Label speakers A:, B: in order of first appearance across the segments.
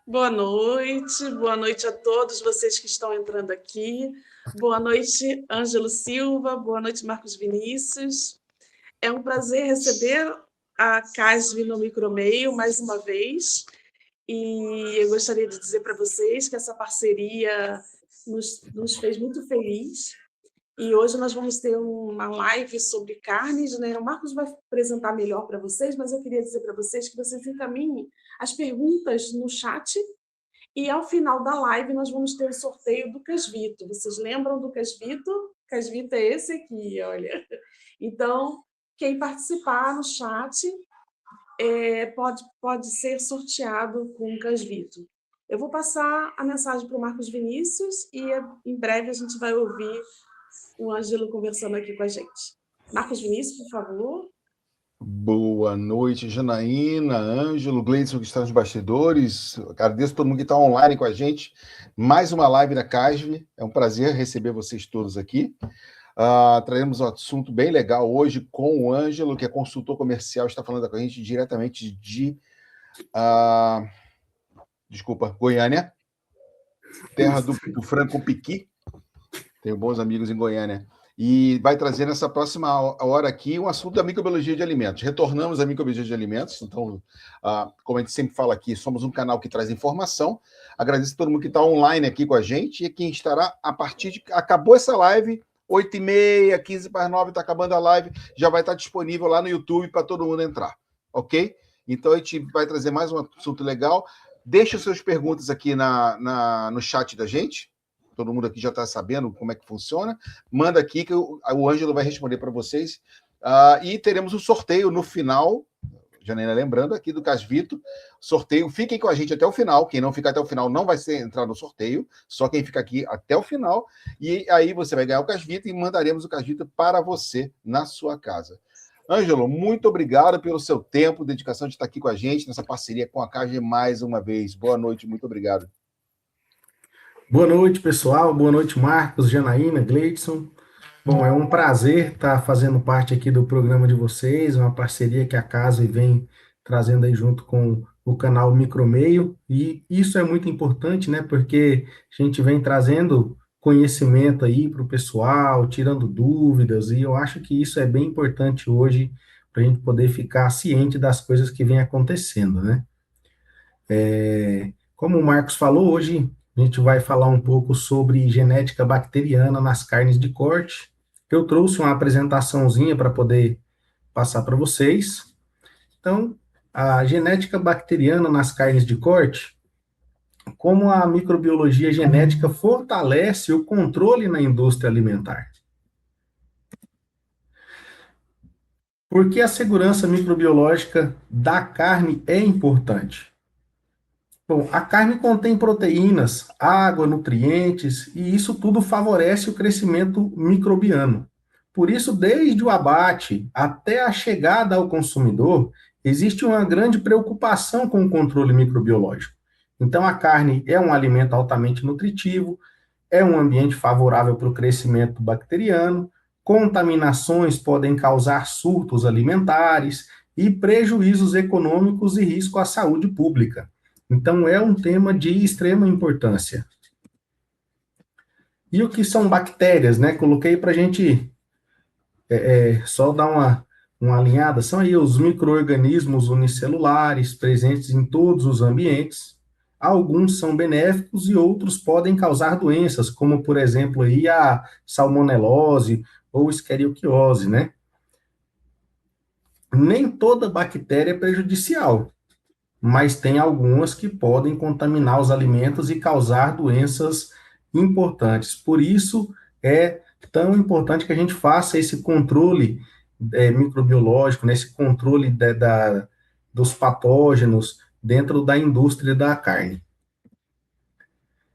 A: Boa noite a todos vocês que estão entrando aqui. Boa noite, Ângelo Silva, boa noite, Marcos Vinícius. É um prazer receber a CASV no Micromeio mais uma vez. E eu gostaria de dizer para vocês que essa parceria nos fez muito feliz. E hoje nós vamos ter uma live sobre carnes, né? O Marcos vai apresentar melhor para vocês, mas eu queria dizer para vocês que vocês encaminhem as perguntas no chat e ao final da live nós vamos ter o sorteio do Casvito. Vocês lembram do Casvito? Casvito é esse aqui, olha. Então, quem participar no chat pode ser sorteado com o Casvito. Eu vou passar a mensagem para o Marcos Vinícius e em breve a gente vai ouvir o Ângelo conversando aqui com a gente. Marcos Vinícius, por favor.
B: Boa noite, Janaína, Ângelo, Gleidson, que está nos bastidores. Agradeço a todo mundo que está online com a gente. Mais uma live da CASV. É um prazer receber vocês todos aqui. Traremos um assunto bem legal hoje com o Ângelo, que é consultor comercial, está falando com a gente diretamente de Goiânia, terra do Franco Piqui. Tenho bons amigos em Goiânia. E vai trazer nessa próxima hora aqui um assunto da microbiologia de alimentos. Retornamos à microbiologia de alimentos, então, como a gente sempre fala aqui, somos um canal que traz informação. Agradeço a todo mundo que está online aqui com a gente e quem estará a partir de... Acabou essa live, 8h30, 8h45, está acabando a live, já vai estar disponível lá no YouTube para todo mundo entrar, ok? Então, a gente vai trazer mais um assunto legal. Deixe suas perguntas aqui no chat da gente. Todo mundo aqui já está sabendo como é que funciona. Manda aqui que o Ângelo vai responder para vocês. E teremos um sorteio no final, Janaína lembrando aqui do Casvito, sorteio. Fiquem com a gente até o final. Quem não ficar até o final não vai entrar no sorteio, só quem fica aqui até o final. E aí você vai ganhar o Casvito e mandaremos o Casvito para você na sua casa. Ângelo, muito obrigado pelo seu tempo, dedicação de estar aqui com a gente, nessa parceria com a CAGE mais uma vez. Boa noite, muito obrigado.
C: Boa noite, pessoal. Boa noite, Marcos, Janaína, Gleidson. Bom, é um prazer estar fazendo parte aqui do programa de vocês, uma parceria que a casa vem trazendo aí junto com o canal Micromeio, e isso é muito importante, né, porque a gente vem trazendo conhecimento aí para o pessoal, tirando dúvidas, e eu acho que isso é bem importante hoje para a gente poder ficar ciente das coisas que vem acontecendo, né. Como o Marcos falou, hoje a gente vai falar um pouco sobre genética bacteriana nas carnes de corte. Eu trouxe uma apresentaçãozinha para poder passar para vocês. Então, a genética bacteriana nas carnes de corte, como a microbiologia genética fortalece o controle na indústria alimentar. Por que a segurança microbiológica da carne é importante? Bom, a carne contém proteínas, água, nutrientes, e isso tudo favorece o crescimento microbiano. Por isso, desde o abate até a chegada ao consumidor, existe uma grande preocupação com o controle microbiológico. Então, a carne é um alimento altamente nutritivo, é um ambiente favorável para o crescimento bacteriano, contaminações podem causar surtos alimentares e prejuízos econômicos e risco à saúde pública. Então, é um tema de extrema importância. E o que são bactérias, né? Coloquei para a gente só dar uma alinhada. São aí os micro-organismos unicelulares presentes em todos os ambientes. Alguns são benéficos e outros podem causar doenças, como, por exemplo, aí a salmonelose ou escheriquiose, né? Nem toda bactéria é prejudicial, mas tem algumas que podem contaminar os alimentos e causar doenças importantes. Por isso, é tão importante que a gente faça esse controle microbiológico, né, esse controle dos patógenos dentro da indústria da carne.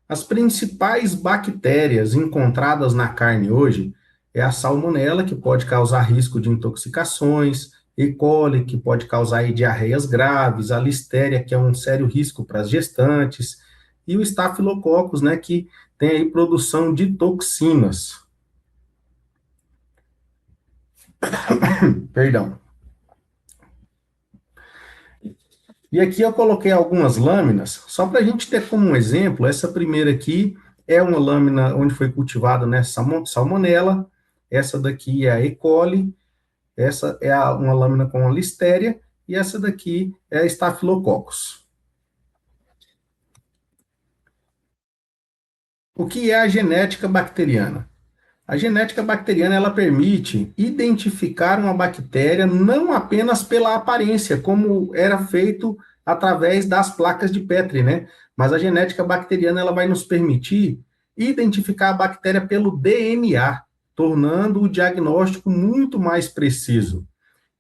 C: As principais bactérias encontradas na carne hoje é a salmonela, que pode causar risco de intoxicações, E. coli, que pode causar diarreias graves, a listéria, que é um sério risco para as gestantes, e o estafilococcus, né, que tem aí produção de toxinas. Perdão. E aqui eu coloquei algumas lâminas, só para a gente ter como um exemplo. Essa primeira aqui é uma lâmina onde foi cultivada, né, salmonella, essa daqui é a E. coli, essa é uma lâmina com a listéria, e essa daqui é a Staphylococcus. O que é a genética bacteriana? A genética bacteriana, ela permite identificar uma bactéria não apenas pela aparência, como era feito através das placas de Petri, né? Mas a genética bacteriana, ela vai nos permitir identificar a bactéria pelo DNA, tornando o diagnóstico muito mais preciso.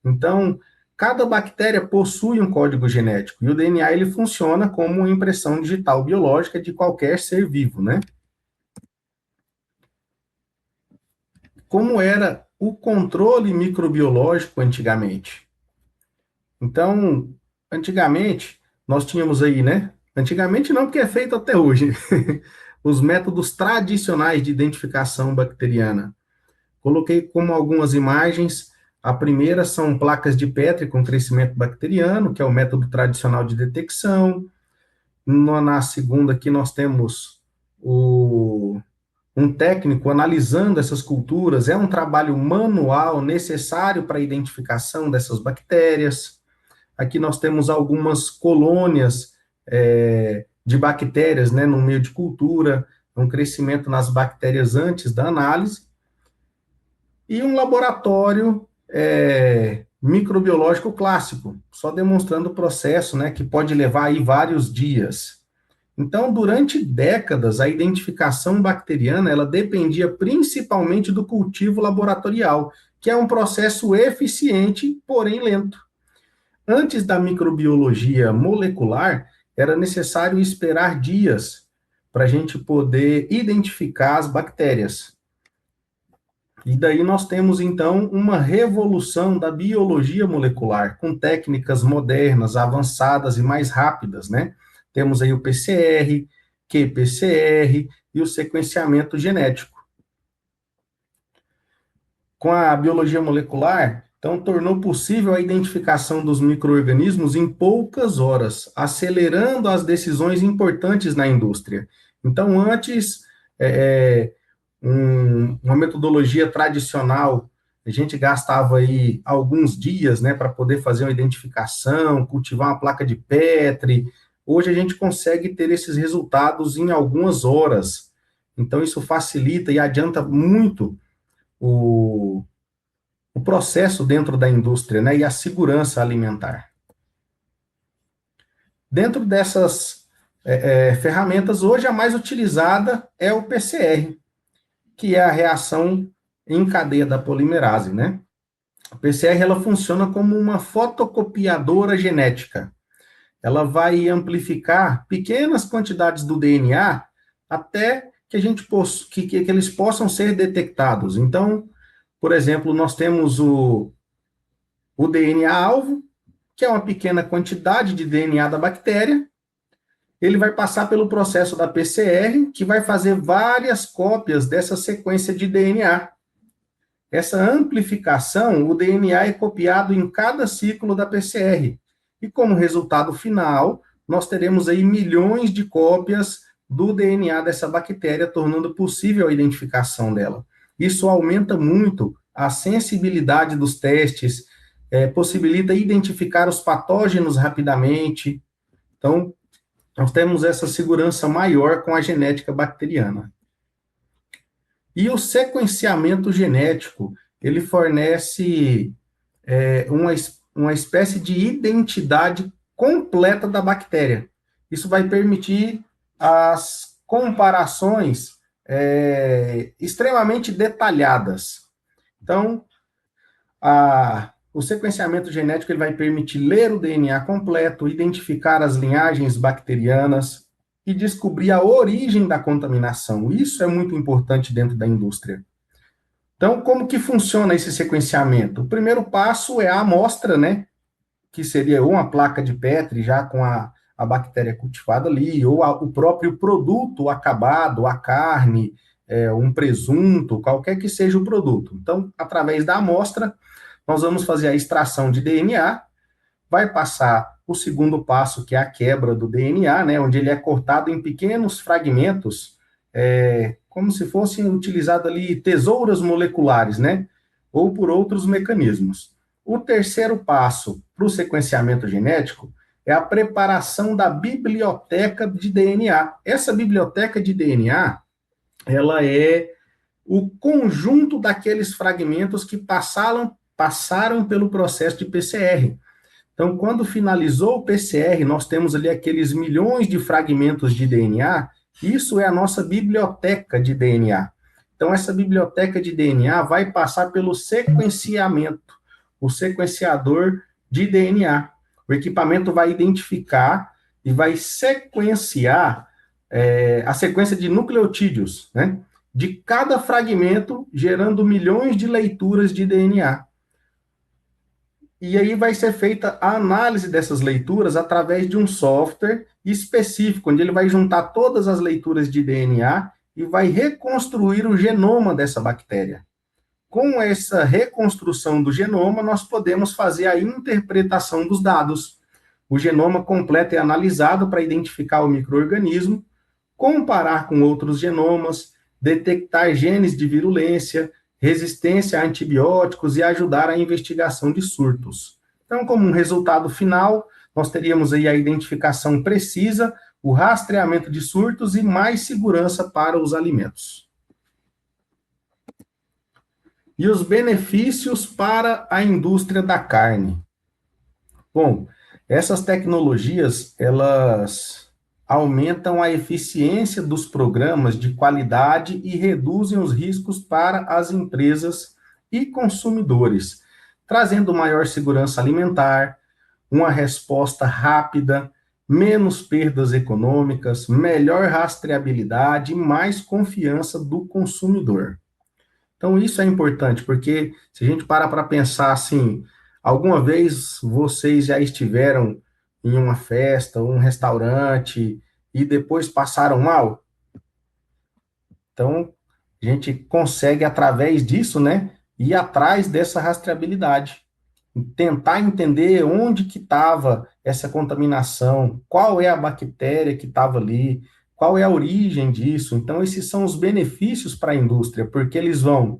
C: Então, cada bactéria possui um código genético, e o DNA, ele funciona como uma impressão digital biológica de qualquer ser vivo, né? Como era o controle microbiológico antigamente. Então, antigamente, nós tínhamos aí, né? Antigamente não, porque é feito até hoje, os métodos tradicionais de identificação bacteriana. Coloquei como algumas imagens. A primeira são placas de Petri com crescimento bacteriano, que é o método tradicional de detecção. Na segunda aqui nós temos um técnico analisando essas culturas, é um trabalho manual necessário para a identificação dessas bactérias. Aqui nós temos algumas colônias de bactérias, né, no meio de cultura, um crescimento nas bactérias antes da análise, e um laboratório microbiológico clássico, só demonstrando o processo, né, que pode levar aí vários dias. Então, durante décadas, a identificação bacteriana, ela dependia principalmente do cultivo laboratorial, que é um processo eficiente, porém lento. Antes da microbiologia molecular, era necessário esperar dias para a gente poder identificar as bactérias. E daí nós temos, então, uma revolução da biologia molecular, com técnicas modernas, avançadas e mais rápidas, né? Temos aí o PCR, qPCR e o sequenciamento genético. Com a biologia molecular, então, tornou possível a identificação dos micro-organismos em poucas horas, acelerando as decisões importantes na indústria. Então, antes, uma metodologia tradicional, a gente gastava aí alguns dias, né, para poder fazer uma identificação, cultivar uma placa de Petri. Hoje a gente consegue ter esses resultados em algumas horas. Então, isso facilita e adianta muito o processo dentro da indústria, né, e a segurança alimentar. Dentro dessas ferramentas, hoje a mais utilizada é o PCR, que é a reação em cadeia da polimerase, né? A PCR, ela funciona como uma fotocopiadora genética. Ela vai amplificar pequenas quantidades do DNA até que eles possam ser detectados. Então, por exemplo, nós temos o DNA-alvo, que é uma pequena quantidade de DNA da bactéria. Ele vai passar pelo processo da PCR, que vai fazer várias cópias dessa sequência de DNA. Essa amplificação, o DNA é copiado em cada ciclo da PCR. E como resultado final, nós teremos aí milhões de cópias do DNA dessa bactéria, tornando possível a identificação dela. Isso aumenta muito a sensibilidade dos testes, possibilita identificar os patógenos rapidamente. Então, nós temos essa segurança maior com a genética bacteriana. E o sequenciamento genético, ele fornece uma espécie de identidade completa da bactéria. Isso vai permitir as comparações extremamente detalhadas. Então, o sequenciamento genético ele vai permitir ler o DNA completo, identificar as linhagens bacterianas e descobrir a origem da contaminação. Isso é muito importante dentro da indústria. Então, como que funciona esse sequenciamento? O primeiro passo é a amostra, né? Que seria uma placa de Petri já com a bactéria cultivada ali, ou o próprio produto acabado, a carne, um presunto, qualquer que seja o produto. Então, através da amostra, nós vamos fazer a extração de DNA, vai passar o segundo passo, que é a quebra do DNA, né, onde ele é cortado em pequenos fragmentos, como se fossem utilizadas ali tesouras moleculares, né, ou por outros mecanismos. O terceiro passo para o sequenciamento genético é a preparação da biblioteca de DNA. Essa biblioteca de DNA, ela é o conjunto daqueles fragmentos que passaram pelo processo de PCR. Então, quando finalizou o PCR, nós temos ali aqueles milhões de fragmentos de DNA, isso é a nossa biblioteca de DNA. Então, essa biblioteca de DNA vai passar pelo sequenciamento, o sequenciador de DNA. O equipamento vai identificar e vai sequenciar a sequência de nucleotídeos, né, de cada fragmento, gerando milhões de leituras de DNA. E aí vai ser feita a análise dessas leituras através de um software específico, onde ele vai juntar todas as leituras de DNA e vai reconstruir o genoma dessa bactéria. Com essa reconstrução do genoma, nós podemos fazer a interpretação dos dados. O genoma completo é analisado para identificar o micro-organismo, comparar com outros genomas, detectar genes de virulência, resistência a antibióticos e ajudar a investigação de surtos. Então, como um resultado final, nós teríamos aí a identificação precisa, o rastreamento de surtos e mais segurança para os alimentos. E os benefícios para a indústria da carne. Bom, essas tecnologias, elas aumentam a eficiência dos programas de qualidade e reduzem os riscos para as empresas e consumidores, trazendo maior segurança alimentar, uma resposta rápida, menos perdas econômicas, melhor rastreabilidade e mais confiança do consumidor. Então, isso é importante, porque se a gente parar para pensar assim, alguma vez vocês já estiveram em uma festa, um restaurante, e depois passaram mal? Então, a gente consegue, através disso, né, ir atrás dessa rastreabilidade, tentar entender onde que estava essa contaminação, qual é a bactéria que estava ali, qual é a origem disso. Então, esses são os benefícios para a indústria, porque eles vão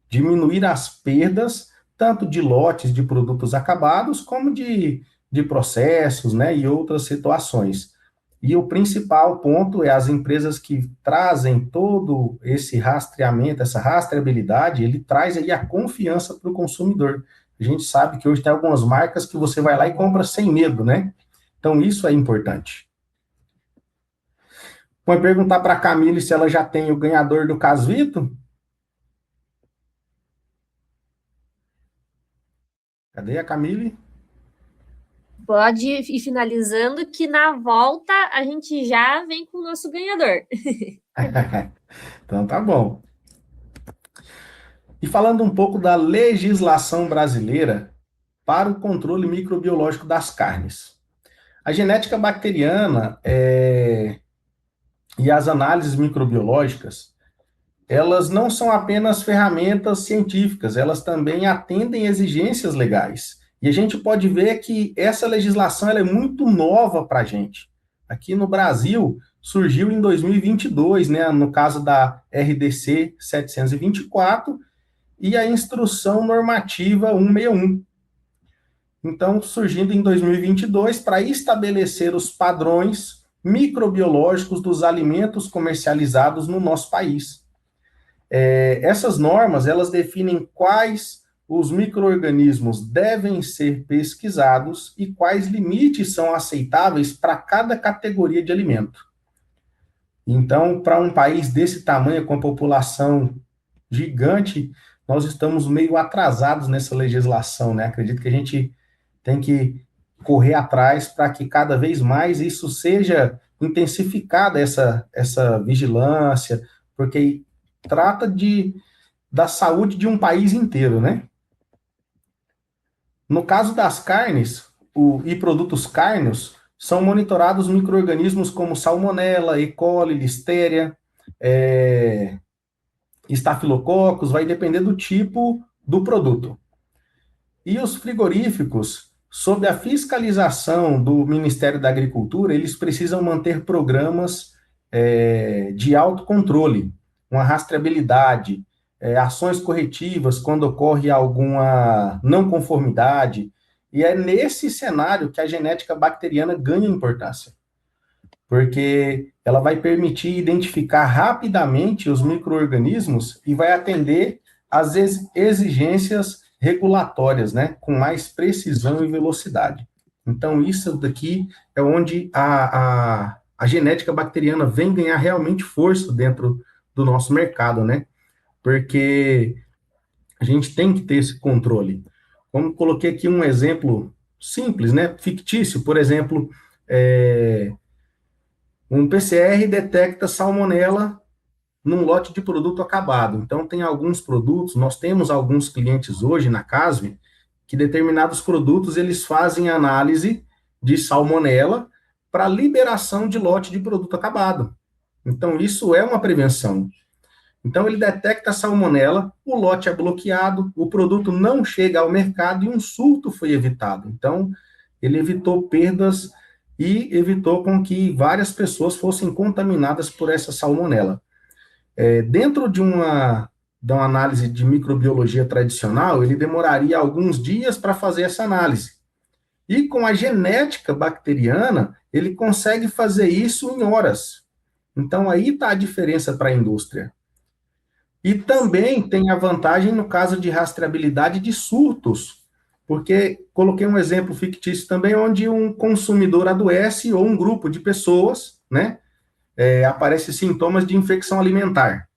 C: diminuir as perdas, tanto de lotes de produtos acabados, como de processos, né, e outras situações. E o principal ponto é as empresas que trazem todo esse rastreamento, essa rastreabilidade, ele traz aí a confiança para o consumidor. A gente sabe que hoje tem algumas marcas que você vai lá e compra sem medo, né? Então, isso é importante. Vou perguntar para a Camille se ela já tem o ganhador do Casvito. Cadê a Camille?
D: Pode ir finalizando, que na volta a gente já vem com o nosso ganhador.
C: Então tá bom. E falando um pouco da legislação brasileira para o controle microbiológico das carnes. A genética bacteriana e as análises microbiológicas, elas não são apenas ferramentas científicas, elas também atendem exigências legais. E a gente pode ver que essa legislação ela é muito nova para a gente. Aqui no Brasil, surgiu em 2022, né, no caso da RDC 724 e a Instrução Normativa 161. Então, surgindo em 2022 para estabelecer os padrões microbiológicos dos alimentos comercializados no nosso país. Essas normas, elas definem quais os micro-organismos devem ser pesquisados e quais limites são aceitáveis para cada categoria de alimento. Então, para um país desse tamanho, com a população gigante, nós estamos meio atrasados nessa legislação, né? Acredito que a gente tem que correr atrás para que cada vez mais isso seja intensificada, essa vigilância, porque trata da saúde de um país inteiro, né? No caso das carnes e produtos cárneos, são monitorados micro-organismos como salmonela, E. coli, listéria, estafilococos, vai depender do tipo do produto. E os frigoríficos sob a fiscalização do Ministério da Agricultura, eles precisam manter programas de autocontrole, uma rastreabilidade, ações corretivas quando ocorre alguma não conformidade, e é nesse cenário que a genética bacteriana ganha importância, porque ela vai permitir identificar rapidamente os micro-organismos e vai atender às exigências regulatórias, né, com mais precisão e velocidade. Então, isso daqui é onde a genética bacteriana vem ganhar realmente força dentro do nosso mercado, né, porque a gente tem que ter esse controle. Como coloquei aqui um exemplo simples, né, fictício, por exemplo, um PCR detecta salmonela num lote de produto acabado. Então, tem alguns produtos, nós temos alguns clientes hoje na Casvi, que determinados produtos, eles fazem análise de salmonela para liberação de lote de produto acabado. Então, isso é uma prevenção. Então, ele detecta a salmonela, o lote é bloqueado, o produto não chega ao mercado e um surto foi evitado. Então, ele evitou perdas e evitou com que várias pessoas fossem contaminadas por essa salmonela. Dentro de uma análise de microbiologia tradicional, ele demoraria alguns dias para fazer essa análise. E com a genética bacteriana, ele consegue fazer isso em horas. Então, aí está a diferença para a indústria. E também tem a vantagem no caso de rastreabilidade de surtos, porque coloquei um exemplo fictício também, onde um consumidor adoece ou um grupo de pessoas, né, aparece sintomas de infecção alimentar.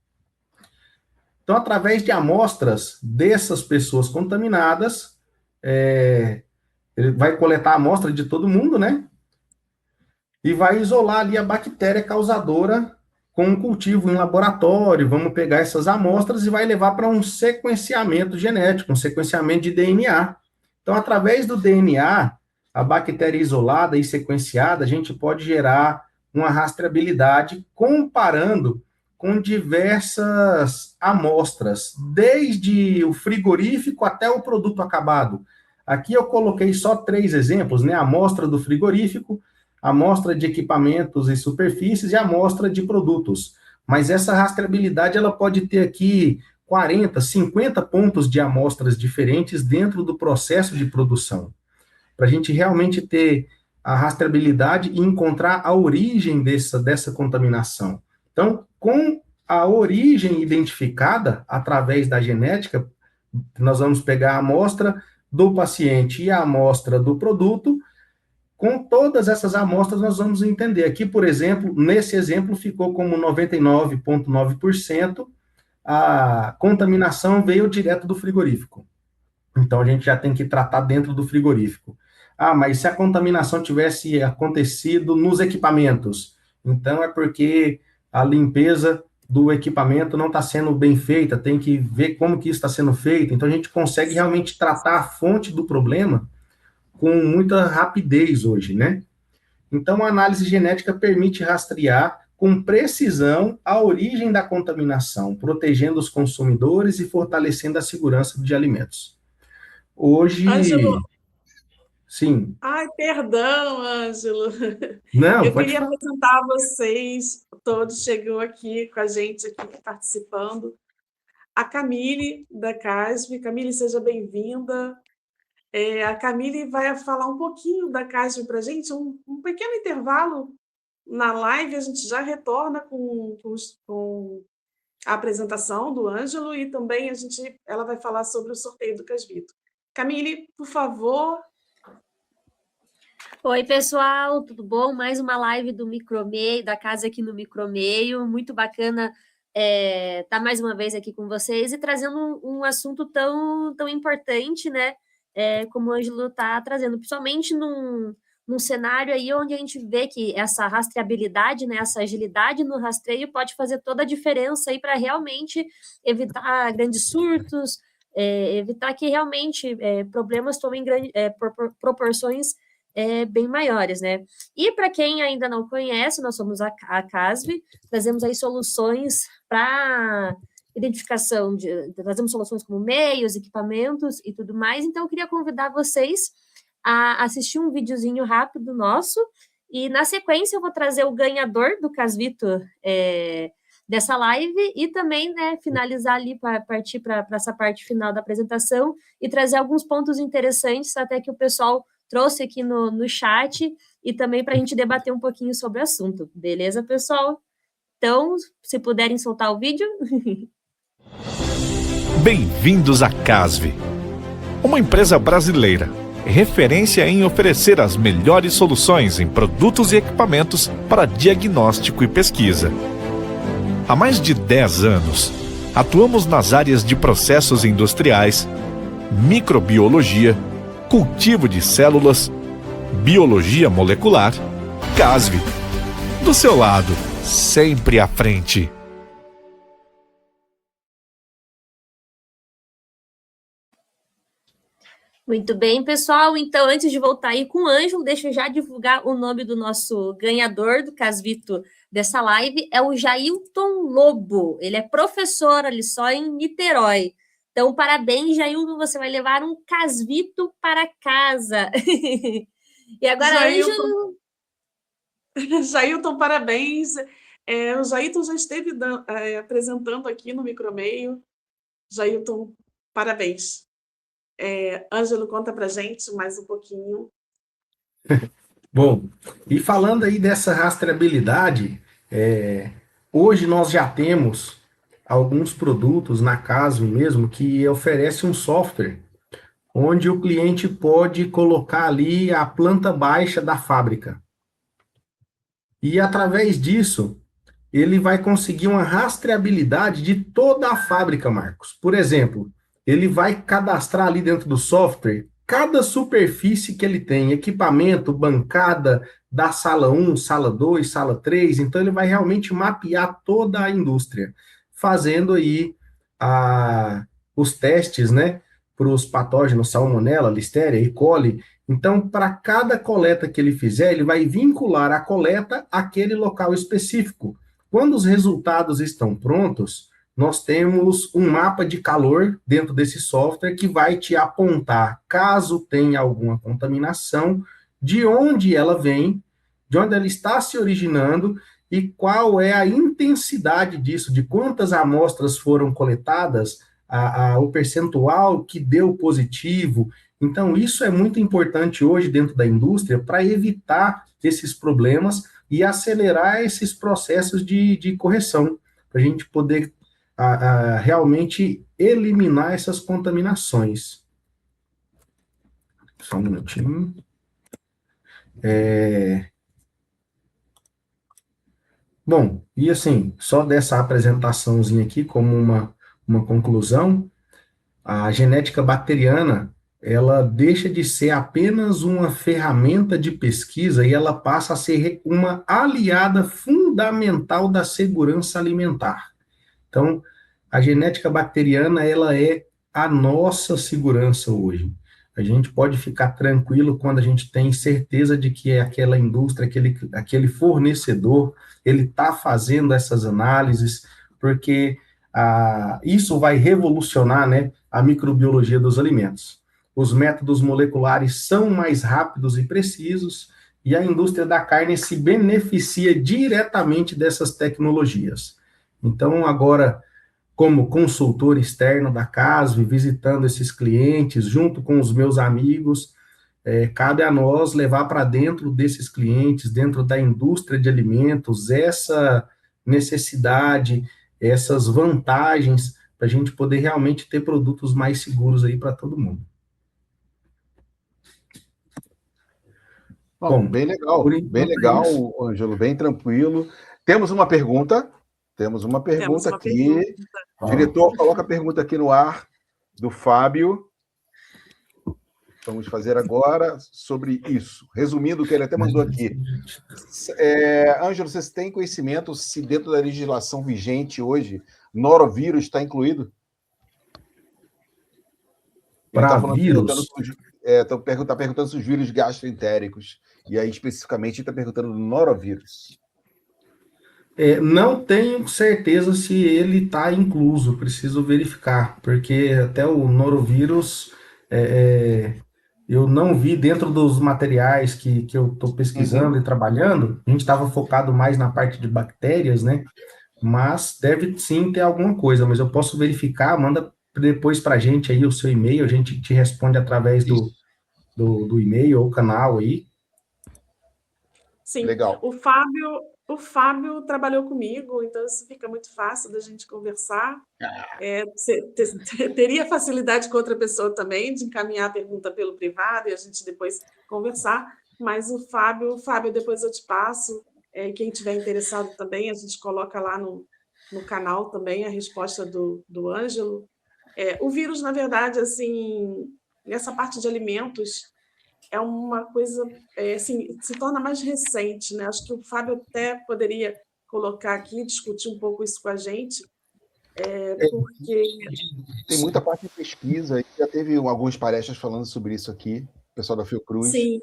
C: Então, através de amostras dessas pessoas contaminadas, ele vai coletar a amostra de todo mundo, né, e vai isolar ali a bactéria causadora com um cultivo em laboratório, vamos pegar essas amostras e vai levar para um sequenciamento genético, um sequenciamento de DNA. Então, através do DNA, a bactéria isolada e sequenciada, a gente pode gerar uma rastreabilidade comparando com diversas amostras, desde o frigorífico até o produto acabado. Aqui eu coloquei só 3 exemplos, né? A amostra do frigorífico, a amostra de equipamentos e superfícies e a amostra de produtos. Mas essa rastreabilidade, ela pode ter aqui 40, 50 pontos de amostras diferentes dentro do processo de produção, para a gente realmente ter a rastreabilidade e encontrar a origem dessa contaminação. Então, com a origem identificada através da genética, nós vamos pegar a amostra do paciente e a amostra do produto. Com todas essas amostras, nós vamos entender. Aqui, por exemplo, nesse exemplo, ficou como 99,9%, a contaminação veio direto do frigorífico. Então, a gente já tem que tratar dentro do frigorífico. Ah, mas se a contaminação tivesse acontecido nos equipamentos, então é porque a limpeza do equipamento não está sendo bem feita, tem que ver como que isso está sendo feito. Então, a gente consegue realmente tratar a fonte do problema com muita rapidez hoje, né? Então, a análise genética permite rastrear com precisão a origem da contaminação, protegendo os consumidores e fortalecendo a segurança de alimentos. Hoje...
A: Ângelo.
C: Sim.
A: Ai, perdão, Ângelo.
C: Não,
A: eu
C: pode
A: queria
C: falar.
A: apresentar vocês, todos chegou aqui com a gente, aqui participando. A Camille, da CASV. Camille, seja bem-vinda. A Camille vai falar um pouquinho da CASV para a gente, um pequeno intervalo na live, a gente já retorna com a apresentação do Ângelo e também ela vai falar sobre o sorteio do Casvito. Camille, por favor.
D: Oi, pessoal, tudo bom? Mais uma live do Micromeio, da casa aqui no Micromeio, muito bacana estar mais uma vez aqui com vocês e trazendo um assunto tão importante, né, como o Ângelo está trazendo, principalmente num cenário aí onde a gente vê que essa rastreabilidade, né, essa agilidade no rastreio pode fazer toda a diferença aí para realmente evitar grandes surtos, evitar que realmente problemas tomem proporções bem maiores, né? E para quem ainda não conhece, nós somos a CASV, trazemos aí soluções para identificação, trazemos soluções como meios, equipamentos e tudo mais, então eu queria convidar vocês a assistir um videozinho rápido nosso, e na sequência eu vou trazer o ganhador do Casvito dessa live, e também, né, finalizar ali para partir para essa parte final da apresentação e trazer alguns pontos interessantes até que o pessoal trouxe aqui no chat, e também para a gente debater um pouquinho sobre o assunto. Beleza, pessoal? Então, se puderem soltar o vídeo.
E: Bem-vindos à Casvi, uma empresa brasileira, referência em oferecer as melhores soluções em produtos e equipamentos para diagnóstico e pesquisa. Há mais de 10 anos, atuamos nas áreas de processos industriais, microbiologia, cultivo de células, biologia molecular. Casvi, do seu lado, sempre à frente.
D: Muito bem, pessoal. Então, antes de voltar aí com o Ângelo, deixa eu já divulgar o nome do nosso ganhador do Casvito dessa live. É o Jailton Lobo. Ele é professor ali só em Niterói. Então, parabéns, Jailton. Você vai levar um Casvito para casa. E agora, Ângelo...
A: Jailton, parabéns. O Jailton já esteve apresentando aqui no Micromeio. Jailton, parabéns. Ângelo, conta pra gente mais um pouquinho.
C: Bom, e falando aí dessa rastreabilidade, hoje nós já temos alguns produtos na Casvi mesmo que oferece um software onde o cliente pode colocar ali a planta baixa da fábrica. E através disso, ele vai conseguir uma rastreabilidade de toda a fábrica, Marcos. Por exemplo, ele vai cadastrar ali dentro do software cada superfície que ele tem, equipamento, bancada da sala 1, sala 2, sala 3, então ele vai realmente mapear toda a indústria, fazendo aí os testes, né, para os patógenos Salmonella, Listeria, E. coli. Então, para cada coleta que ele fizer, ele vai vincular a coleta àquele local específico. Quando os resultados estão prontos, nós temos um mapa de calor dentro desse software que vai te apontar, caso tenha alguma contaminação, de onde ela vem, de onde ela está se originando e qual é a intensidade disso, de quantas amostras foram coletadas, o percentual que deu positivo. Então, isso é muito importante hoje dentro da indústria para evitar esses problemas e acelerar esses processos de correção, para a gente poder realmente eliminar essas contaminações. Só um minutinho. Bom, e assim, só dessa apresentaçãozinha aqui, como uma conclusão, a genética bacteriana, ela deixa de ser apenas uma ferramenta de pesquisa e ela passa a ser uma aliada fundamental da segurança alimentar. Então, a genética bacteriana, ela é a nossa segurança hoje. A gente pode ficar tranquilo quando a gente tem certeza de que aquela indústria, aquele fornecedor, ele está fazendo essas análises, porque isso vai revolucionar, né, a microbiologia dos alimentos. Os métodos moleculares são mais rápidos e precisos, e a indústria da carne se beneficia diretamente dessas tecnologias. Então, agora, como consultor externo da Casvi, visitando esses clientes, junto com os meus amigos, cabe a nós levar para dentro desses clientes, dentro da indústria de alimentos, essa necessidade, essas vantagens, para a gente poder realmente ter produtos mais seguros aí para todo mundo.
B: Bom, bem legal, Ângelo, bem tranquilo. Temos uma pergunta aqui. Diretor, coloca a pergunta aqui no ar, do Fábio. Vamos fazer agora sobre isso. Resumindo o que ele até mandou aqui. Ângelo, vocês têm conhecimento se dentro da legislação vigente hoje, norovírus está incluído?
C: Para vírus?
B: Está perguntando se os vírus gastroentéricos. E aí, especificamente, está perguntando do norovírus.
C: Não tenho certeza se ele está incluso, preciso verificar, porque até o norovírus, eu não vi dentro dos materiais que eu estou pesquisando e trabalhando, a gente estava focado mais na parte de bactérias, né? Mas deve sim ter alguma coisa, mas eu posso verificar, manda depois para a gente aí o seu e-mail, a gente te responde através do e-mail ou canal aí.
A: Sim,
B: Legal.
A: o Fábio trabalhou comigo, então isso fica muito fácil da gente conversar. Teria facilidade com outra pessoa também de encaminhar a pergunta pelo privado e a gente depois conversar, mas o Fábio, depois eu te passo, quem tiver interessado também, a gente coloca lá no canal também a resposta do Ângelo. O vírus, na verdade, assim, nessa parte de alimentos, é uma coisa, assim, se torna mais recente, né? Acho que o Fábio até poderia colocar aqui, discutir um pouco isso com a gente, porque...
B: Tem muita parte de pesquisa, já teve algumas palestras falando sobre isso aqui, o pessoal da Fiocruz.
A: Sim,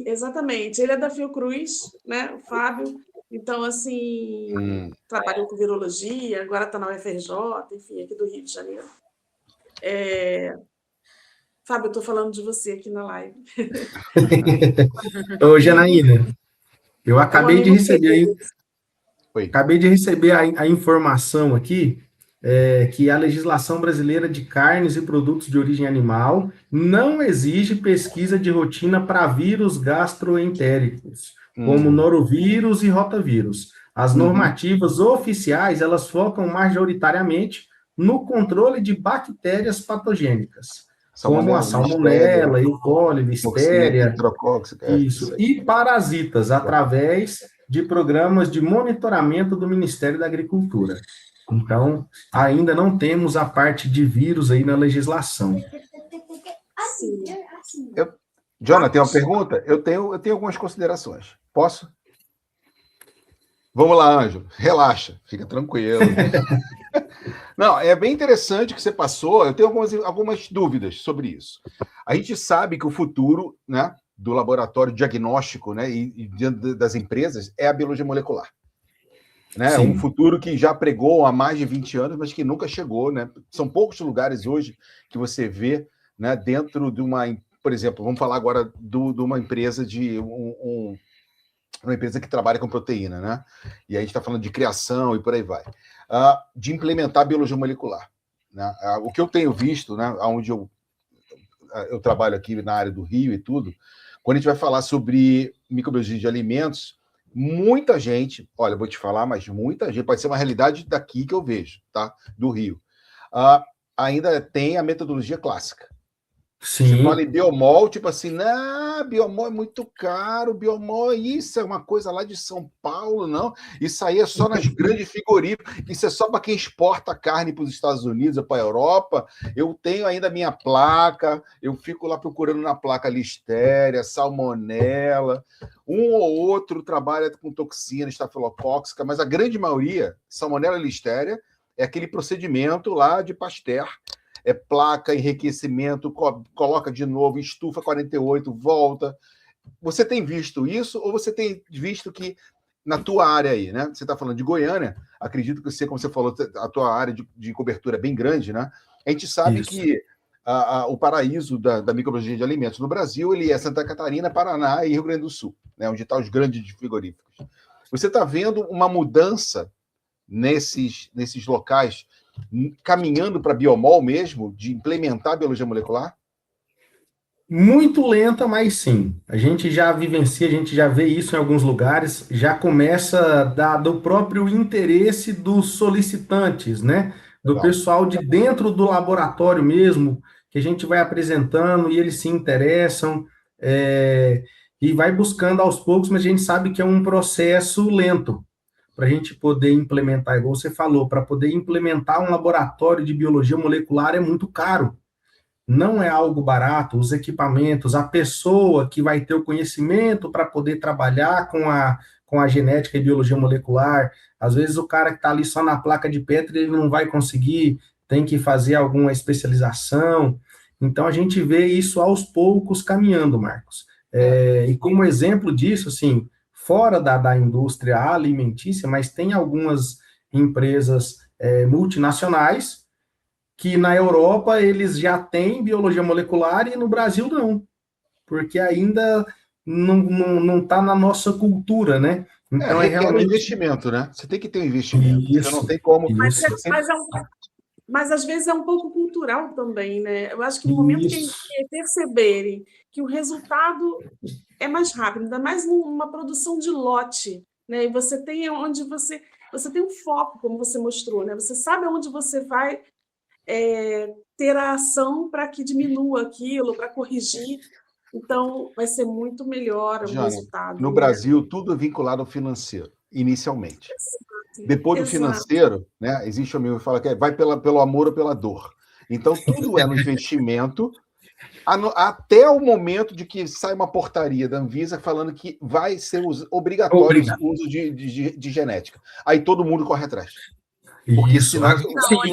A: exatamente. Ele é da Fiocruz, né, o Fábio, então, assim, trabalhou com virologia, agora está na UFRJ, enfim, aqui do Rio de Janeiro. Fábio, eu estou falando de você aqui na live.
C: Ô, Janaína, eu acabei de receber a informação aqui que a legislação brasileira de carnes e produtos de origem animal não exige pesquisa de rotina para vírus gastroentéricos, como norovírus e rotavírus. As normativas oficiais, elas focam majoritariamente no controle de bactérias patogênicas, como a salmonela, E. coli, listéria, isso, e parasitas, através de programas de monitoramento do Ministério da Agricultura. Então, ainda não temos a parte de vírus aí na legislação.
B: Jonathan, tem uma pergunta? Eu tenho algumas considerações. Posso? Vamos lá, Ângelo. Relaxa, fica tranquilo. Não, é bem interessante que você passou. Eu tenho algumas dúvidas sobre isso. A gente sabe que o futuro, né, do laboratório diagnóstico, né, e das empresas é a biologia molecular. Né? Um futuro que já pregou há mais de 20 anos, mas que nunca chegou. Né? São poucos lugares hoje que você vê, né, dentro de uma... Por exemplo, vamos falar agora de uma empresa uma empresa que trabalha com proteína, né? E aí a gente está falando de criação e por aí vai. De implementar a biologia molecular. Né? O que eu tenho visto, né, onde eu trabalho aqui na área do Rio e tudo, quando a gente vai falar sobre microbiologia de alimentos, muita gente, olha, vou te falar, mas muita gente, pode ser uma realidade daqui que eu vejo, tá? Do Rio. Ainda tem a metodologia clássica.
C: Sim.
B: Você fala em biomol, tipo assim, não, biomol é muito caro, biomol, isso é uma coisa lá de São Paulo, não. Isso aí é só nas grandes frigoríficos, isso é só para quem exporta carne para os Estados Unidos ou para a Europa. Eu tenho ainda a minha placa, eu fico lá procurando na placa listéria, salmonela, um ou outro trabalha com toxina estafilocóxica, mas a grande maioria, salmonela e listéria, é aquele procedimento lá de Pasteur. É placa, enriquecimento, coloca de novo, estufa 48, volta. Você tem visto isso ou você tem visto que na tua área aí, né? Você está falando de Goiânia, acredito que você, como você falou, a tua área de cobertura é bem grande, né? A gente sabe que o paraíso da microbiologia de alimentos no Brasil, ele é Santa Catarina, Paraná e Rio Grande do Sul, né? Onde estão os grandes frigoríficos. Você está vendo uma mudança nesses locais, caminhando para biomol mesmo, de implementar a biologia molecular?
C: Muito lenta, mas sim. A gente já vivencia, a gente já vê isso em alguns lugares, já começa do próprio interesse dos solicitantes, né? Do pessoal de dentro do laboratório mesmo, que a gente vai apresentando e eles se interessam, e vai buscando aos poucos, mas a gente sabe que é um processo lento. Para a gente poder implementar, igual você falou, para poder implementar um laboratório de biologia molecular é muito caro. Não é algo barato, os equipamentos, a pessoa que vai ter o conhecimento para poder trabalhar com a genética e biologia molecular. Às vezes o cara que está ali só na placa de Petri, ele não vai conseguir, tem que fazer alguma especialização. Então a gente vê isso aos poucos caminhando, Marcos. E como exemplo disso, assim, fora da indústria alimentícia, mas tem algumas empresas multinacionais que na Europa eles já têm biologia molecular e no Brasil não, porque ainda não está na nossa cultura, né? Então
B: requer um investimento, né? Você tem que ter um investimento. Você não tem como...
A: Mas às vezes é um pouco cultural também, né? Eu acho que no momento que perceberem que o resultado é mais rápido, ainda mais numa produção de lote, né? E você tem onde você tem um foco, como você mostrou, né? Você sabe onde você vai ter a ação para que diminua aquilo, para corrigir. Então, vai ser muito melhor o resultado.
B: No Brasil, tudo é vinculado ao financeiro, inicialmente. Depois do financeiro, né, existe um amigo que fala que vai pelo amor ou pela dor. Então, tudo é no investimento, até o momento de que sai uma portaria da Anvisa falando que vai ser obrigatório o uso de genética. Aí todo mundo corre atrás. Porque senão, aquele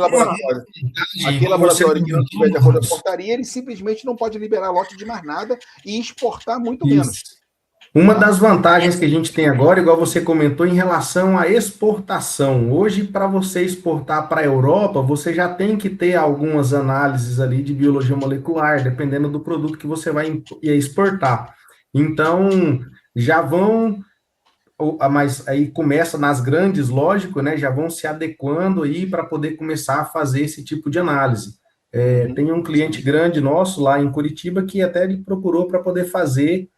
B: laboratório que não tiver de acordo com a portaria, ele simplesmente não pode liberar lote de mais nada e exportar muito menos.
C: Uma das vantagens que a gente tem agora, igual você comentou, em relação à exportação. Hoje, para você exportar para a Europa, você já tem que ter algumas análises ali de biologia molecular, dependendo do produto que você vai exportar. Então, já vão... Mas aí começa nas grandes, lógico, né? Já vão se adequando aí para poder começar a fazer esse tipo de análise. Tem um cliente grande nosso lá em Curitiba que até ele procurou para poder fazer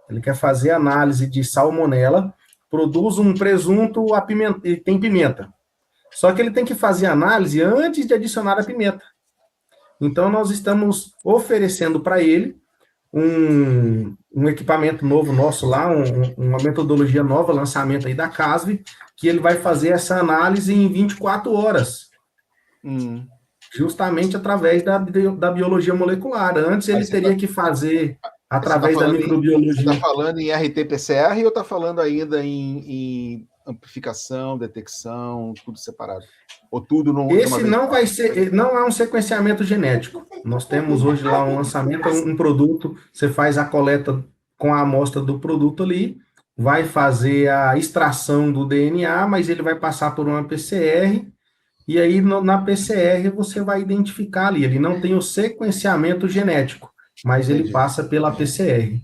C: ele quer fazer análise de salmonela, produz um presunto e tem pimenta. Só que ele tem que fazer análise antes de adicionar a pimenta. Então, nós estamos oferecendo para ele um equipamento novo nosso lá, uma metodologia nova, lançamento aí da CASV, que ele vai fazer essa análise em 24 horas. Justamente através da biologia molecular. Antes ele teria que fazer através da microbiologia. Você
B: está falando em RT-PCR ou está falando ainda em amplificação, detecção, tudo separado? Ou tudo
C: Esse não vai ser, não é um sequenciamento genético. Nós temos hoje lá um lançamento, um produto, você faz a coleta com a amostra do produto ali, vai fazer a extração do DNA, mas ele vai passar por uma PCR, e aí na PCR você vai identificar ali, ele não tem o sequenciamento genético, mas ele passa pela PCR.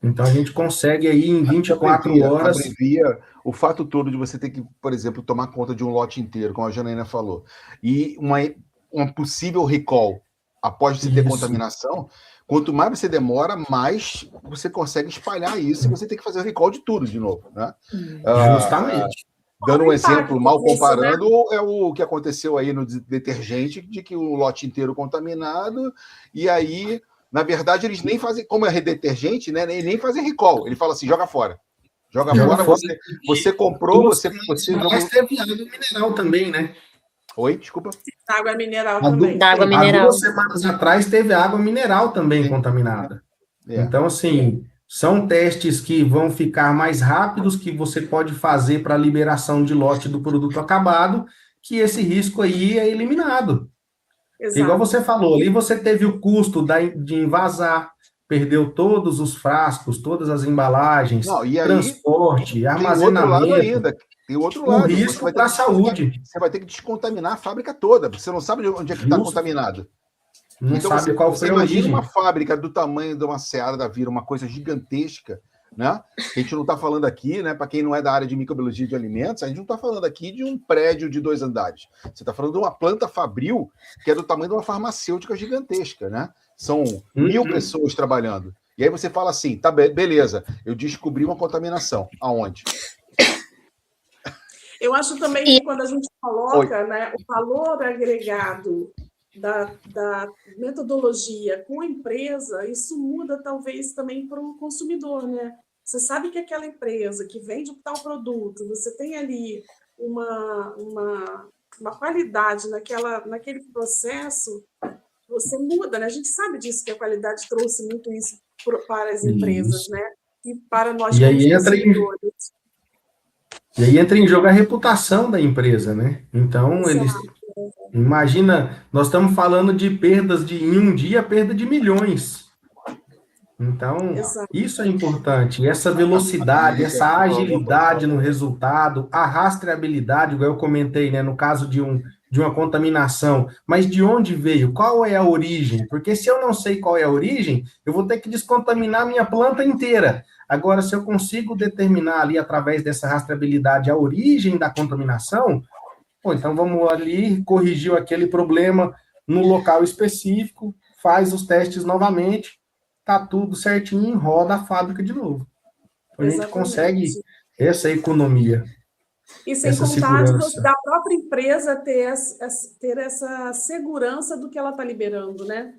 C: Então a gente consegue aí em 24 horas...
B: Abrevia o fato todo de você ter que, por exemplo, tomar conta de um lote inteiro, como a Janaína falou, e uma possível recall após você ter contaminação, quanto mais você demora, mais você consegue espalhar isso e você tem que fazer o recall de tudo de novo, né?
C: Justamente.
B: Dando um exemplo, mal comparando, é o que aconteceu aí no detergente, de que o lote inteiro contaminado, e aí, na verdade, eles nem fazem, como é detergente, né? Nem fazem recall. Ele fala assim, joga fora. Joga fora, você comprou, você
C: mas teve água mineral também, né?
B: Oi, desculpa.
A: Água mineral também.
D: Água mineral.
C: Há 2 semanas atrás teve água mineral também contaminada. Então, assim, são testes que vão ficar mais rápidos, que você pode fazer para a liberação de lote do produto acabado, que esse risco aí é eliminado. Exato. Igual você falou, ali você teve o custo de envasar, perdeu todos os frascos, todas as embalagens, transporte, armazenamento.
B: Tem outro lado.
C: O risco para a saúde.
B: Você vai ter que descontaminar a fábrica toda, porque você não sabe onde é que está contaminado.
C: Não então, sabe qual foi a origem.
B: Imagina uma fábrica do tamanho de uma Seara da Vira, uma coisa gigantesca, né? A gente não está falando aqui, né? Para quem não é da área de microbiologia de alimentos, a gente não está falando aqui de um prédio de 2 andares. Você está falando de uma planta fabril que é do tamanho de uma farmacêutica gigantesca, né? São 1.000 pessoas trabalhando. E aí você fala assim, tá, beleza, eu descobri uma contaminação. Aonde?
A: Eu acho também que quando a gente coloca, né, o valor agregado da metodologia com a empresa, isso muda talvez também para o consumidor, né? Você sabe que aquela empresa que vende tal produto, você tem ali uma qualidade naquele processo, você muda, né? A gente sabe disso, que a qualidade trouxe muito isso para as empresas, né? E para nós como consumidores.
C: E aí entra em jogo a reputação da empresa, né? Então, imagina, nós estamos falando de perdas em um dia, perda de milhões. Então, isso é importante. Essa velocidade, essa agilidade no resultado, a rastreabilidade, igual eu comentei, né? No caso de de uma contaminação, mas de onde veio? Qual é a origem? Porque se eu não sei qual é a origem, eu vou ter que descontaminar a minha planta inteira. Agora, se eu consigo determinar ali, através dessa rastreabilidade, a origem da contaminação, pô, então vamos ali, corrigiu aquele problema no local específico, faz os testes novamente, tá tudo certinho, roda a fábrica de novo. A gente consegue essa economia.
A: E sem
C: essa
A: contar
C: segurança.
A: da própria empresa ter essa segurança do que ela está liberando, né?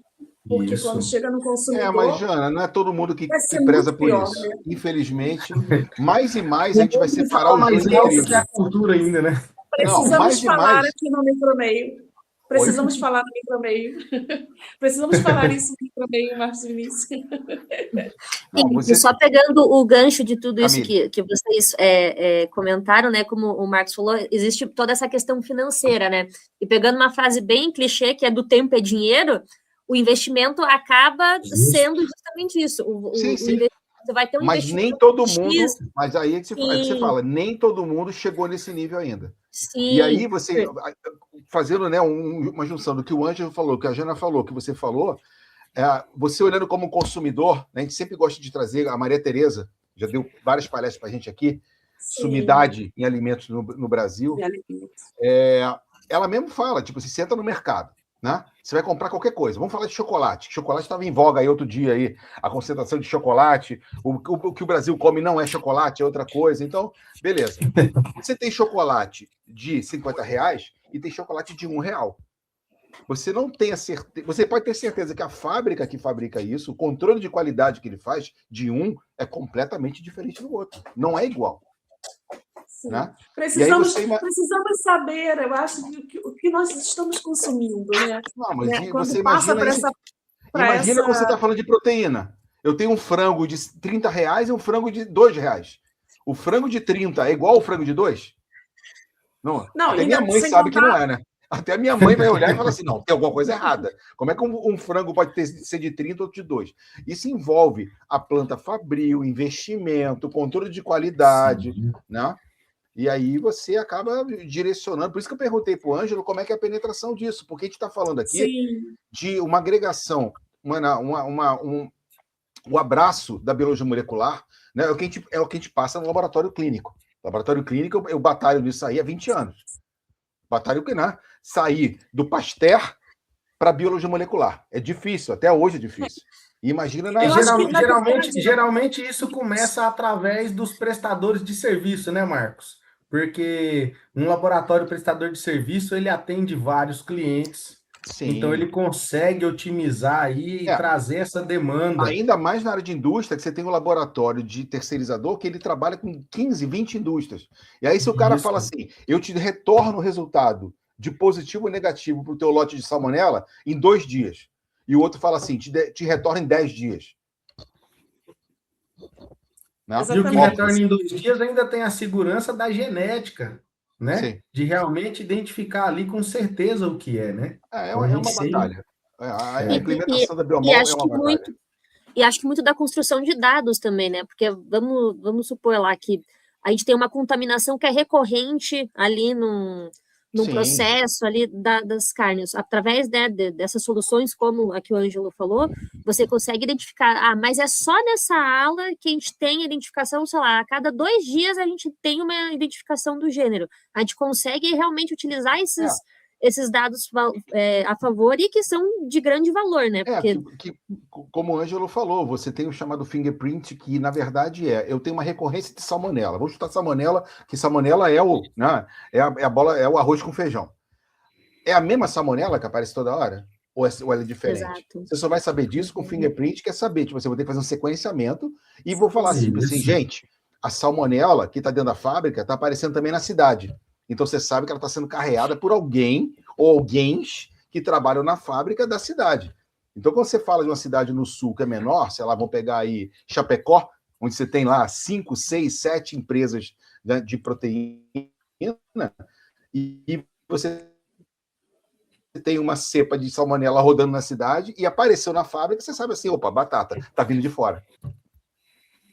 A: Porque
C: Isso.
A: quando chega no consumidor...
B: Mas, Jana, não é todo mundo que
A: vai ser
B: preza
A: muito
B: por
A: pior,
B: isso.
A: né?
B: Infelizmente, mais e mais a gente vai separar
C: Fala
B: o
C: mais
B: joio do
C: alto
B: trigo.
C: que a cultura ainda, né?
A: Precisamos falar aqui no Micromeio. Precisamos falar no Micromeio. Precisamos falar isso no Micromeio, Marcos Vinícius.
B: Não,
D: E só pegando o gancho de tudo isso
B: Camille,
D: que vocês comentaram, né? Como o Marcos falou, existe toda essa questão financeira, né? E pegando uma frase bem clichê, que é do tempo é dinheiro, o investimento acaba sendo justamente isso.
B: Sim.
D: Você vai ter um
B: mas
D: investimento
B: nem todo mundo,
D: X,
B: mas aí é que você fala, nem todo mundo chegou nesse nível ainda.
D: Sim.
B: E aí você, fazendo, né, uma junção do que o Ângelo falou, que a Jana falou, que você falou, você olhando como consumidor, né, a gente sempre gosta de trazer, a Maria Tereza já deu várias palestras para a gente aqui, sumidade em alimentos no Brasil, ela mesmo fala, tipo, você senta no mercado, né? Você vai comprar qualquer coisa. Vamos falar de chocolate. Chocolate estava em voga aí outro dia, aí, a concentração de chocolate. O que o Brasil come não é chocolate, é outra coisa. Então, beleza. Você tem chocolate de R$50 e tem chocolate de R$1. Você não tem a certeza. Você pode ter certeza que a fábrica que fabrica isso, o controle de qualidade que ele faz de um é completamente diferente do outro. Não é igual. Né?
A: Precisamos saber, eu acho, o que nós estamos consumindo, né?
B: Não, mas
A: né?
B: você imagina isso. Imagina que você está falando de proteína. Eu tenho um frango de R$30 e um frango de R$2. O frango de 30 é igual ao frango de 2? Não. Até minha mãe sabe que não é, né? Até a minha mãe vai olhar e falar assim, não, tem alguma coisa errada. Como é que um frango pode ser de 30 ou de 2? Isso envolve a planta fabril, investimento, controle de qualidade, né? E aí você acaba direcionando. Por isso que eu perguntei para o Ângelo como é que é a penetração disso, porque a gente está falando aqui de uma agregação, o abraço da biologia molecular, né? É o que a gente passa no laboratório clínico. Laboratório clínico, eu batalho nisso aí há 20 anos. Batalho que, né? Sair do Pasteur para a biologia molecular. É difícil, até hoje é difícil. E imagina na...
C: Geralmente isso começa através dos prestadores de serviço, né, Marcos? Porque um laboratório prestador de serviço, ele atende vários clientes. Sim. Então ele consegue otimizar aí e trazer essa demanda.
B: Ainda mais na área de indústria, que você tem um laboratório de terceirizador que ele trabalha com 15, 20 indústrias. E aí se o cara fala assim, eu te retorno o resultado de positivo ou negativo para o teu lote de salmonela em 2 dias. E o outro fala assim, te retorna em 10 dias.
C: Não? E o que retorna em 2 dias ainda tem a segurança da genética, né? Sim. De realmente identificar ali com certeza o que é, né?
B: É uma batalha. A implementação da biomol é uma batalha.
D: E acho que muito da construção de dados também, né? Porque vamos supor lá que a gente tem uma contaminação que é recorrente ali num processo ali das carnes. Através dessas soluções, como a que o Ângelo falou, você consegue identificar, mas é só nessa ala que a gente tem a identificação, sei lá, a cada 2 dias a gente tem uma identificação do gênero. A gente consegue realmente utilizar esses dados a favor e que são de grande valor, né? Porque...
B: como o Ângelo falou, você tem o chamado fingerprint, que na verdade eu tenho uma recorrência de salmonela. Vou chutar salmonela, que salmonela é o arroz com feijão. É a mesma salmonela que aparece toda hora? Ou ela é diferente?
D: Exato.
B: Você só vai saber disso com fingerprint, que é saber, tipo, você vai ter que fazer um sequenciamento e vou falar assim, gente, a salmonela que está dentro da fábrica está aparecendo também na cidade. Então você sabe que ela está sendo carreada por alguém ou alguém que trabalham na fábrica da cidade. Então, quando você fala de uma cidade no sul que é menor, sei lá, vão pegar aí Chapecó, onde você tem lá 5, 6, 7 empresas de proteína, e você tem uma cepa de salmonela rodando na cidade e apareceu na fábrica, você sabe assim, opa, batata, tá vindo de fora.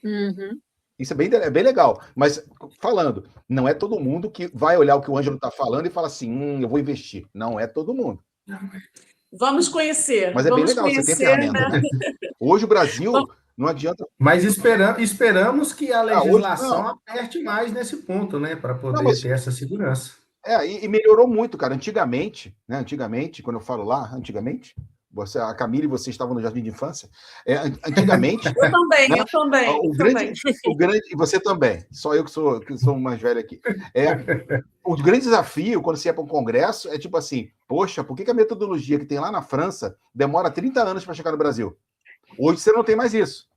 D: Uhum.
B: Isso é bem legal. Mas, falando, não é todo mundo que vai olhar o que o Ângelo está falando e fala assim, eu vou investir. Não é todo mundo.
A: Vamos conhecer.
B: Mas é bem legal, você tem ferramenta, né? Hoje o Brasil, não adianta...
C: Mas esperamos que a legislação
B: hoje,
C: aperte mais nesse ponto, né? Para poder ter essa segurança.
B: E melhorou muito, cara. Antigamente, né? Antigamente, quando eu falo lá, antigamente, a Camila e você estavam no jardim de infância. Antigamente.
A: Eu também,
B: né?
A: eu também.
B: O grande, e você também, só eu que sou mais velho aqui. O grande desafio, quando você ia para um congresso, é tipo assim: poxa, por que a metodologia que tem lá na França demora 30 anos para chegar no Brasil? Hoje você não tem mais isso.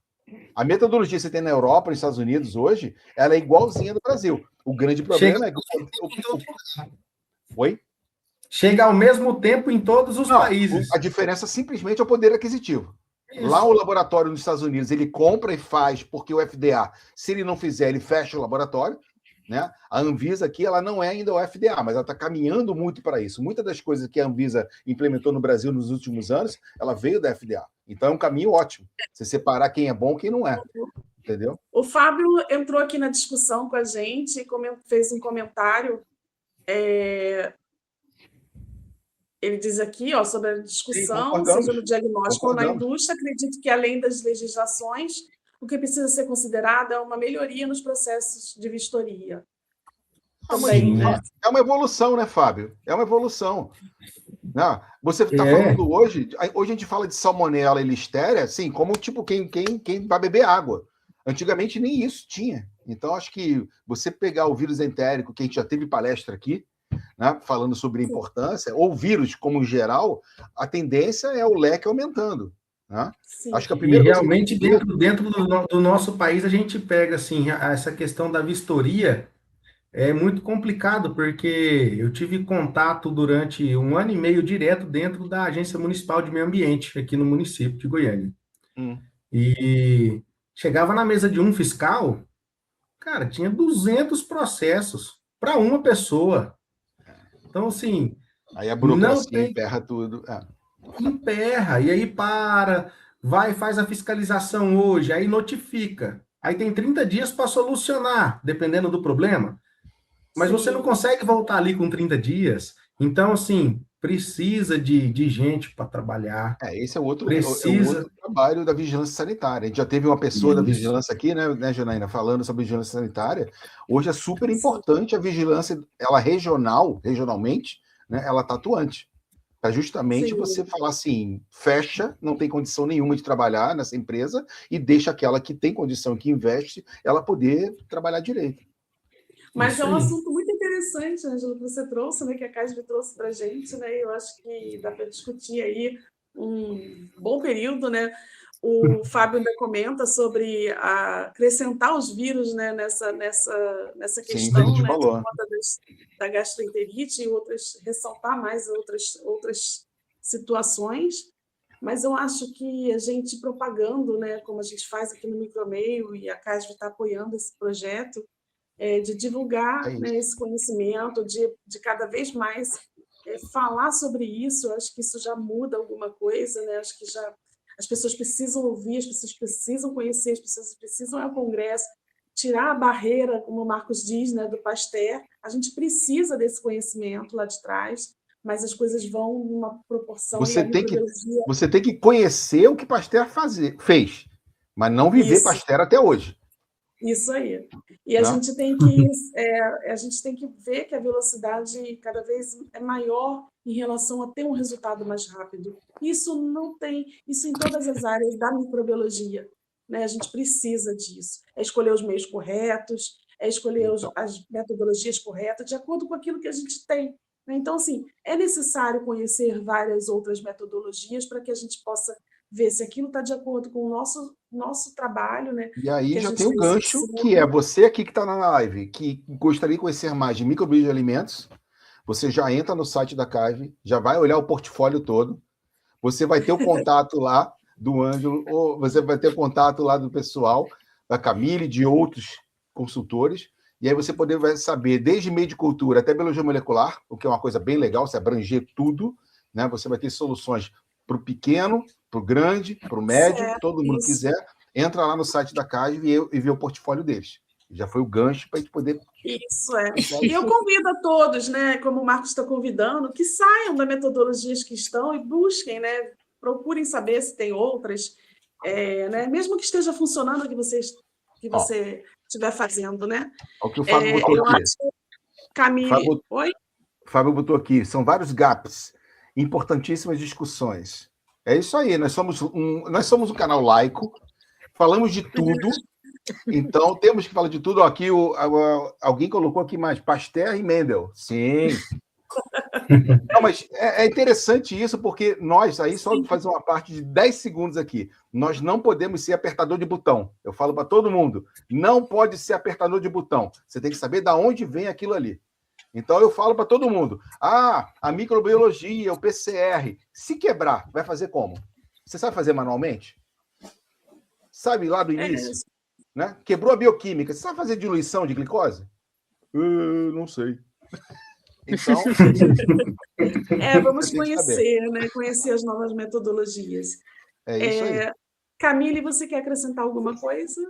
B: A metodologia que você tem na Europa, nos Estados Unidos, hoje, ela é igualzinha do Brasil. O grande problema é que. Oi?
C: Chega ao mesmo tempo em todos os países.
B: A diferença simplesmente é o poder aquisitivo. Isso. Lá o laboratório nos Estados Unidos, ele compra e faz, porque o FDA, se ele não fizer, ele fecha o laboratório. Né? A Anvisa aqui, ela não é ainda o FDA, mas ela está caminhando muito para isso. Muitas das coisas que a Anvisa implementou no Brasil nos últimos anos, ela veio da FDA. Então é um caminho ótimo. Você separar quem é bom e quem não é. Entendeu?
A: O Fábio entrou aqui na discussão com a gente e fez um comentário. Ele diz aqui, sobre a discussão, seja no diagnóstico ou na indústria, acredito que, além das legislações, o que precisa ser considerado é uma melhoria nos processos de vistoria.
B: Também, né? É uma evolução, né, Fábio? É uma evolução. Não, você está falando hoje a gente fala de salmonela e listéria, assim, como tipo quem vai beber água. Antigamente nem isso tinha. Então, acho que você pegar o vírus entérico, que a gente já teve palestra aqui, né, falando sobre a importância, ou vírus como geral, a tendência é o leque aumentando. Né? Acho que a primeira
C: realmente dentro do nosso país a gente pega assim essa questão da vistoria é muito complicado, porque eu tive contato durante 1 ano e meio direto dentro da Agência Municipal de Meio Ambiente aqui no município de Goiânia. E chegava na mesa de um fiscal, cara, tinha 200 processos para uma pessoa. Então, assim...
B: Aí a burocracia emperra tudo.
C: Emperra, e aí vai e faz a fiscalização hoje, aí notifica. Aí tem 30 dias para solucionar, dependendo do problema. Mas você não consegue voltar ali com 30 dias. Então, assim, precisa de gente para trabalhar.
B: Esse é o outro trabalho da vigilância sanitária. A gente já teve uma pessoa da vigilância aqui, né, Janaína, falando sobre vigilância sanitária. Hoje é super importante a vigilância, ela regionalmente, né, ela está atuante. Para justamente você falar assim, fecha, não tem condição nenhuma de trabalhar nessa empresa e deixa aquela que tem condição, que investe, ela poder trabalhar direito.
A: Mas é um assunto muito interessante, Ângelo, que você trouxe, né, que a CASV trouxe para a gente, né, eu acho que dá para discutir aí um bom período, né? O Fábio ainda comenta sobre acrescentar os vírus, né, nessa questão, né, por conta da gastroenterite e ressaltar mais outras situações, mas eu acho que a gente propagando, né, como a gente faz aqui no Micromeio, e a CASV está apoiando esse projeto, de divulgar né, esse conhecimento, de cada vez mais falar sobre isso. Eu acho que isso já muda alguma coisa, né? Acho que as pessoas precisam ouvir, as pessoas precisam conhecer, as pessoas precisam ir ao Congresso, tirar a barreira, como o Marcos diz, né, do Pasteur. A gente precisa desse conhecimento lá de trás, mas as coisas vão numa proporção...
B: Você tem que conhecer o que Pasteur fez, mas não viver Pasteur até hoje.
A: Isso aí. E a gente tem que ver que a velocidade cada vez é maior em relação a ter um resultado mais rápido. Isso em todas as áreas da microbiologia, né? A gente precisa disso. É escolher os meios corretos, é escolher as metodologias corretas, de acordo com aquilo que a gente tem. Né? Então, assim, é necessário conhecer várias outras metodologias para que a gente possa ver se aquilo está de acordo com o nosso trabalho, né?
B: E aí já tem o gancho, que é você aqui que está na live, que gostaria de conhecer mais de microbiologia de alimentos, você já entra no site da CASV, já vai olhar o portfólio todo, você vai ter o contato lá do Ângelo, ou você vai ter o contato lá do pessoal, da Camille, de outros consultores, e aí você vai saber desde meio de cultura até biologia molecular, o que é uma coisa bem legal, você abranger tudo, né? Você vai ter soluções para o pequeno, para o grande, para o médio, todo mundo quiser, entra lá no site da CASV e vê o portfólio deles. Já foi o gancho para a gente poder...
A: Isso, é. E eu convido a todos, né, como o Marcos está convidando, que saiam das metodologias que estão e busquem, né, procurem saber se tem outras, né, mesmo que esteja funcionando que você estiver fazendo, né?
B: O que o Fábio botou aqui.
A: Camille, oi?
B: Fábio botou aqui, são vários gaps, importantíssimas discussões. É isso aí, nós somos um canal laico, falamos de tudo, então temos que falar de tudo. Aqui alguém colocou aqui mais, Pasteur e Mendel. Sim. Não, mas é interessante isso, porque nós, aí só fazer uma parte de 10 segundos aqui, nós não podemos ser apertador de botão. Eu falo para todo mundo, não pode ser apertador de botão. Você tem que saber de onde vem aquilo ali. Então eu falo para todo mundo, a microbiologia, o PCR, se quebrar, vai fazer como? Você sabe fazer manualmente? Sabe lá do início? Né? Quebrou a bioquímica, você sabe fazer diluição de glicose? Não sei. Então,
A: vamos conhecer, né? Conhecer as novas metodologias.
B: É isso aí.
A: Camille, você quer acrescentar alguma coisa?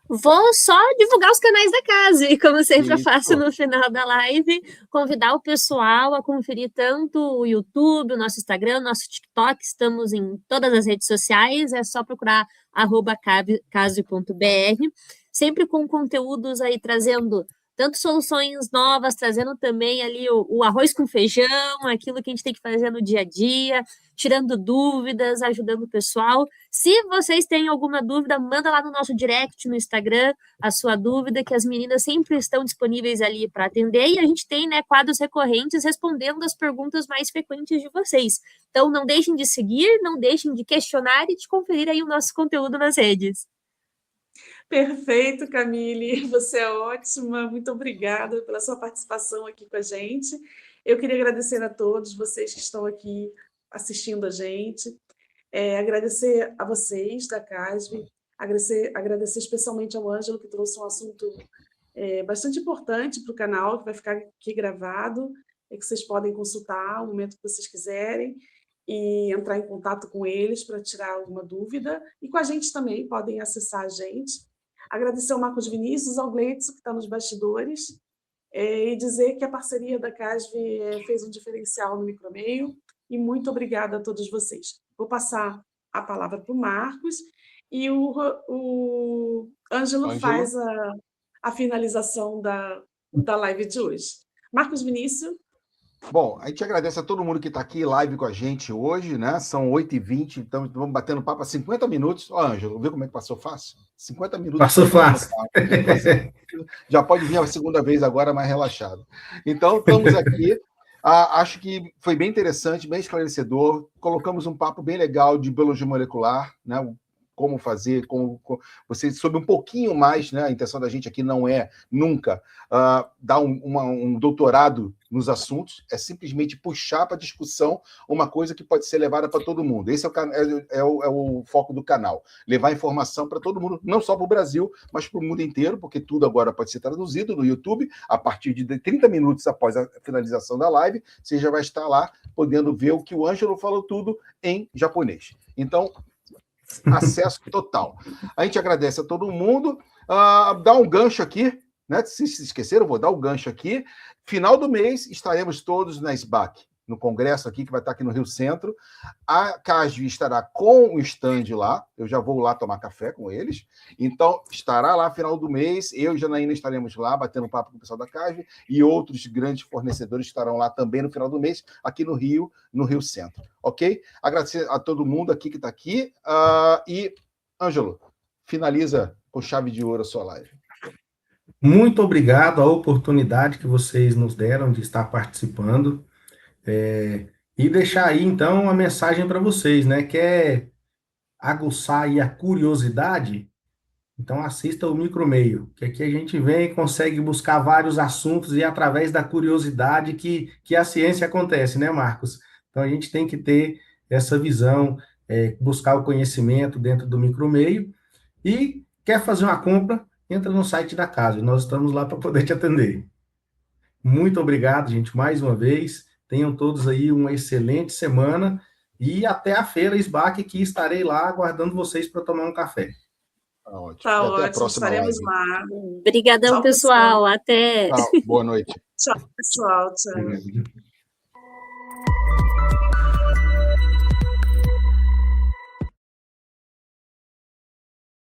D: Vou só divulgar os canais da casa, e como sempre eu faço no final da live, convidar o pessoal a conferir tanto o YouTube, o nosso Instagram, o nosso TikTok, estamos em todas as redes sociais, é só procurar @casve.br, sempre com conteúdos aí trazendo tanto soluções novas, trazendo também ali o arroz com feijão, aquilo que a gente tem que fazer no dia a dia, tirando dúvidas, ajudando o pessoal. Se vocês têm alguma dúvida, manda lá no nosso direct no Instagram a sua dúvida, que as meninas sempre estão disponíveis ali para atender, e a gente tem, né, quadros recorrentes respondendo as perguntas mais frequentes de vocês. Então, não deixem de seguir, não deixem de questionar e de conferir aí o nosso conteúdo nas redes.
A: Perfeito, Camille, você é ótima, muito obrigada pela sua participação aqui com a gente. Eu queria agradecer a todos vocês que estão aqui assistindo a gente, agradecer a vocês da CASV, agradecer especialmente ao Ângelo, que trouxe um assunto bastante importante para o canal, que vai ficar aqui gravado, que vocês podem consultar o momento que vocês quiserem, e entrar em contato com eles para tirar alguma dúvida, e com a gente também, podem acessar a gente. Agradecer ao Marcos Vinícius, ao Gleitson, que está nos bastidores, e dizer que a parceria da CASV fez um diferencial no Micromeio, e muito obrigada a todos vocês. Vou passar a palavra para o Marcos, e o Ângelo faz a finalização da live de hoje. Marcos Vinícius.
B: Bom, a gente agradece a todo mundo que está aqui live com a gente hoje, né? São 8h20, então vamos batendo papo há 50 minutos. Ó, Ângelo, viu como é que passou fácil? 50 minutos.
C: Passou fácil.
B: Já pode vir a segunda vez agora, mais relaxado. Então, estamos aqui. Acho que foi bem interessante, bem esclarecedor. Colocamos um papo bem legal de biologia molecular, né? Como fazer, você soube um pouquinho mais, né? A intenção da gente aqui não é nunca dar um doutorado nos assuntos, é simplesmente puxar para discussão uma coisa que pode ser levada para todo mundo. Esse é o foco do canal, levar informação para todo mundo, não só para o Brasil, mas para o mundo inteiro, porque tudo agora pode ser traduzido no YouTube, a partir de 30 minutos após a finalização da live, você já vai estar lá podendo ver o que o Ângelo falou tudo em japonês. Então, acesso total. A gente agradece a todo mundo. Dá um gancho aqui, né? Se esqueceram, vou dar o gancho aqui. Final do mês, estaremos todos na SBAC, no congresso aqui, que vai estar aqui no Rio Centro. A CASV estará com o stand lá, eu já vou lá tomar café com eles. Então, estará lá final do mês, eu e Janaína estaremos lá, batendo papo com o pessoal da CASV, e outros grandes fornecedores estarão lá também no final do mês, aqui no Rio Centro. Ok? Agradecer a todo mundo aqui que está aqui. E, Ângelo, finaliza com chave de ouro a sua live.
C: Muito obrigado a oportunidade que vocês nos deram de estar participando. E deixar aí, então, uma mensagem para vocês, né? Quer aguçar aí a curiosidade? Então, assista o Micromeio, que aqui a gente vem e consegue buscar vários assuntos e através da curiosidade que a ciência acontece, né, Marcos? Então, a gente tem que ter essa visão, buscar o conhecimento dentro do Micromeio. E quer fazer uma compra? Entra no site da casa, nós estamos lá para poder te atender. Muito obrigado, gente, mais uma vez. Tenham todos aí uma excelente semana E até a feira SBAC, que estarei lá aguardando vocês para tomar um café.
B: Tá ótimo.
A: Tá
B: E até a
A: ótimo,
B: próxima
A: estaremos
B: live.
A: lá.
D: Obrigadão,
A: Tchau,
D: pessoal. Até.
B: Tchau, boa noite.
A: Tchau, pessoal. Tchau.
C: Obrigado.